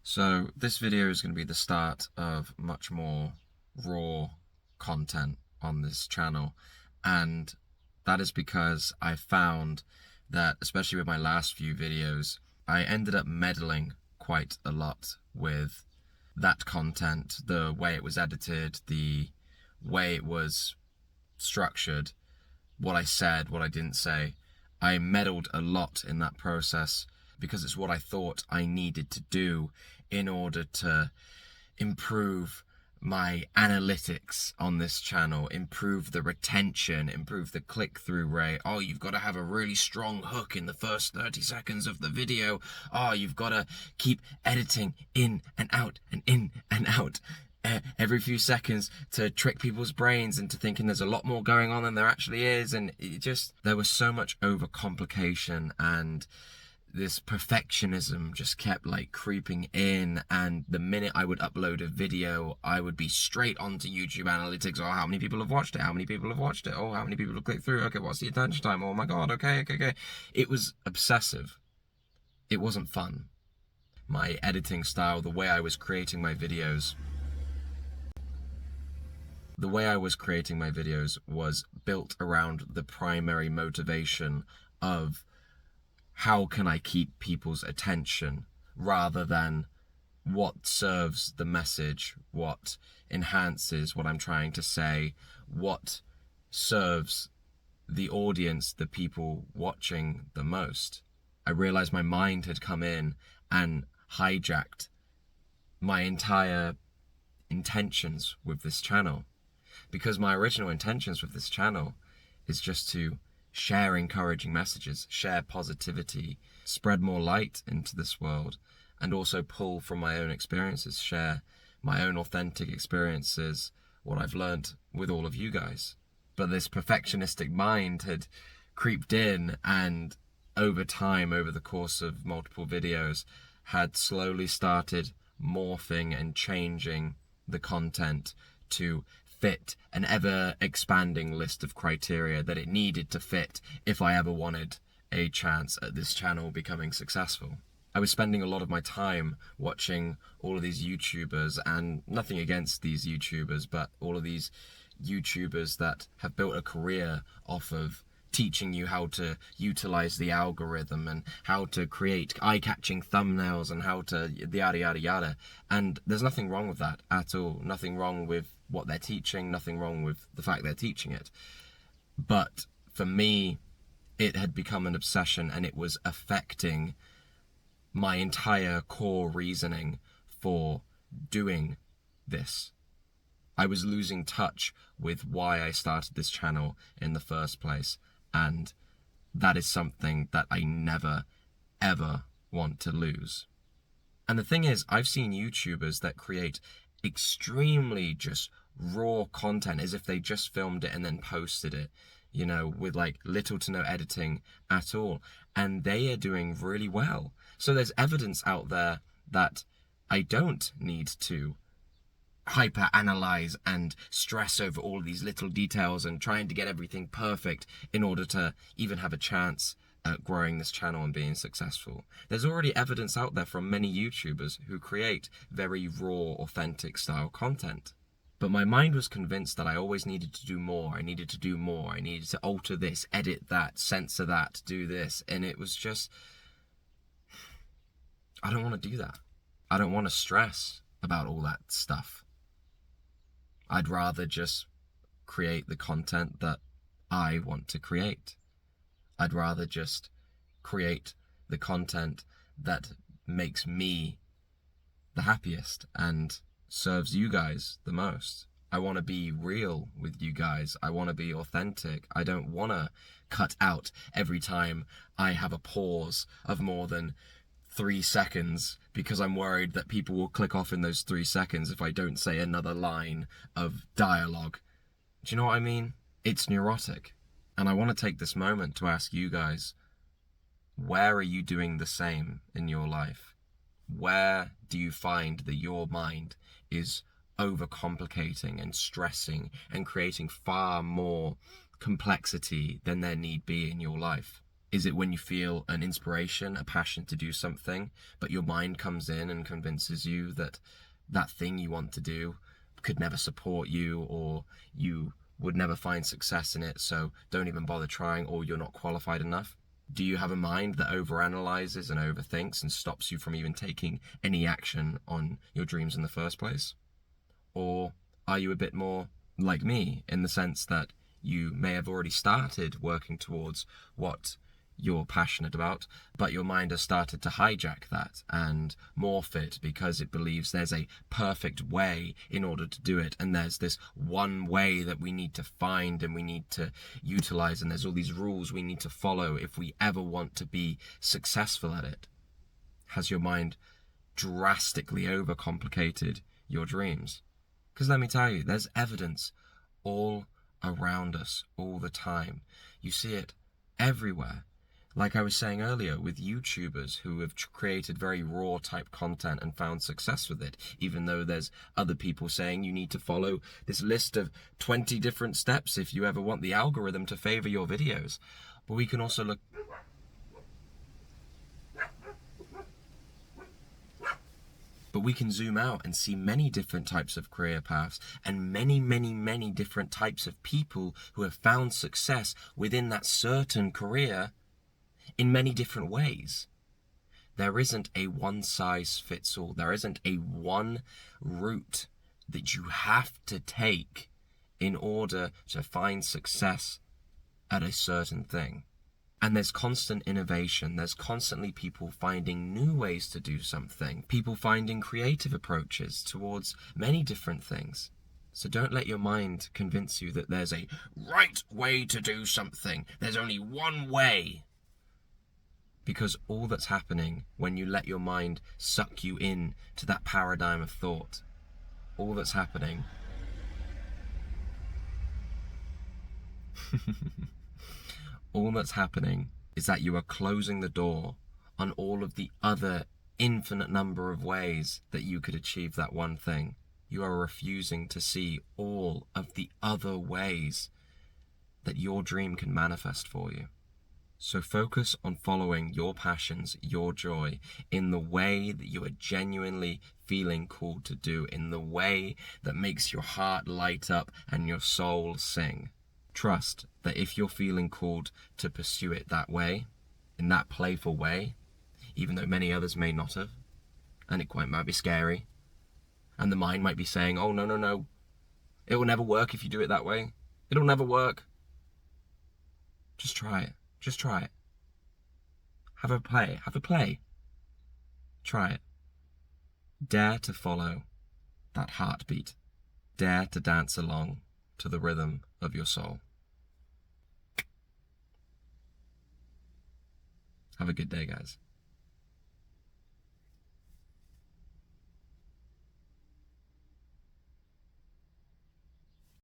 So this video is going to be the start of much more raw content on this channel, and that is because I found that, especially with my last few videos, I ended up meddling quite a lot with that content, the way it was edited, the way it was structured, what I said, what I didn't say. I meddled a lot in that process because it's what I thought I needed to do in order to improve my analytics on this channel, improve the retention, improve the click-through rate. Oh, you've got to have a really strong hook in the first 30 seconds of the video. Oh, you've got to keep editing in and out and in and out every few seconds to trick people's brains into thinking there's a lot more going on than there actually is. And there was so much overcomplication, and this perfectionism just kept like creeping in, and the minute I would upload a video, I would be straight onto YouTube analytics. Oh, how many people have watched it? How many people have watched it? Oh, how many people have clicked through? Okay, what's the attention time? Oh my god, okay. It was obsessive. It wasn't fun. My editing style, the way I was creating my videos, was built around the primary motivation of how can I keep people's attention, rather than what serves the message, what enhances what I'm trying to say, what serves the audience, the people watching the most. I realized my mind had come in and hijacked my entire intentions with this channel, because my original intentions with this channel is just to share encouraging messages, share positivity, spread more light into this world, and also pull from my own experiences, share my own authentic experiences, what I've learned with all of you guys. But this perfectionistic mind had creeped in, and over time, over the course of multiple videos, had slowly started morphing and changing the content to fit an ever-expanding list of criteria that it needed to fit if I ever wanted a chance at this channel becoming successful. I was spending a lot of my time watching all of these YouTubers, and nothing against these YouTubers, but all of these YouTubers that have built a career off of teaching you how to utilize the algorithm and how to create eye-catching thumbnails and how to yada yada yada. And there's nothing wrong with that at all. Nothing wrong with what they're teaching, nothing wrong with the fact they're teaching it. But for me, it had become an obsession, and it was affecting my entire core reasoning for doing this. I was losing touch with why I started this channel in the first place, and that is something that I never, ever want to lose. And the thing is, I've seen YouTubers that create extremely just raw content as if they just filmed it and then posted it, you know, with like little to no editing at all, and they are doing really well. So there's evidence out there that I don't need to hyper analyze and stress over all these little details and trying to get everything perfect in order to even have a chance at growing this channel and being successful. There's already evidence out there from many YouTubers who create very raw, authentic style content. But my mind was convinced that I always needed to do more. I needed to do more. I needed to alter this, edit that, censor that, do this. And it was just, I don't want to do that. I don't want to stress about all that stuff. I'd rather just create the content that I want to create. I'd rather just create the content that makes me the happiest and serves you guys the most. I want to be real with you guys. I want to be authentic. I don't want to cut out every time I have a pause of more than 3 seconds, because I'm worried that people will click off in those 3 seconds if I don't say another line of dialogue. Do you know what I mean? It's neurotic. And I want to take this moment to ask you guys, where are you doing the same in your life? Where do you find that your mind is overcomplicating and stressing and creating far more complexity than there need be in your life? Is it when you feel an inspiration, a passion to do something, but your mind comes in and convinces you that that thing you want to do could never support you, or you would never find success in it, so don't even bother trying, or you're not qualified enough? Do you have a mind that overanalyzes and overthinks and stops you from even taking any action on your dreams in the first place? Or are you a bit more like me, in the sense that you may have already started working towards what you're passionate about, but your mind has started to hijack that and morph it because it believes there's a perfect way in order to do it, and there's this one way that we need to find and we need to utilize, and there's all these rules we need to follow if we ever want to be successful at it? Has your mind drastically overcomplicated your dreams? Because let me tell you, there's evidence all around us all the time. You see it everywhere. Like I was saying earlier, with YouTubers who have created very raw type content and found success with it, even though there's other people saying you need to follow this list of 20 different steps if you ever want the algorithm to favor your videos. But we can also look... But we can zoom out and see many different types of career paths and many, many, many different types of people who have found success within that certain career in many different ways. There isn't a one-size-fits-all. There isn't a one route that you have to take in order to find success at a certain thing. And there's constant innovation. There's constantly people finding new ways to do something. People finding creative approaches towards many different things. So don't let your mind convince you that there's a right way to do something. There's only one way. Because all that's happening when you let your mind suck you in to that paradigm of thought, all that's happening all that's happening is that you are closing the door on all of the other infinite number of ways that you could achieve that one thing. You are refusing to see all of the other ways that your dream can manifest for you. So focus on following your passions, your joy, in the way that you are genuinely feeling called to do, in the way that makes your heart light up and your soul sing. Trust that if you're feeling called to pursue it that way, in that playful way, even though many others may not have, and it might be scary, and the mind might be saying, oh, no, no, no, it will never work if you do it that way. It'll never work. Just try it. Just try it. Have a play. Have a play. Try it. Dare to follow that heartbeat. Dare to dance along to the rhythm of your soul. Have a good day, guys.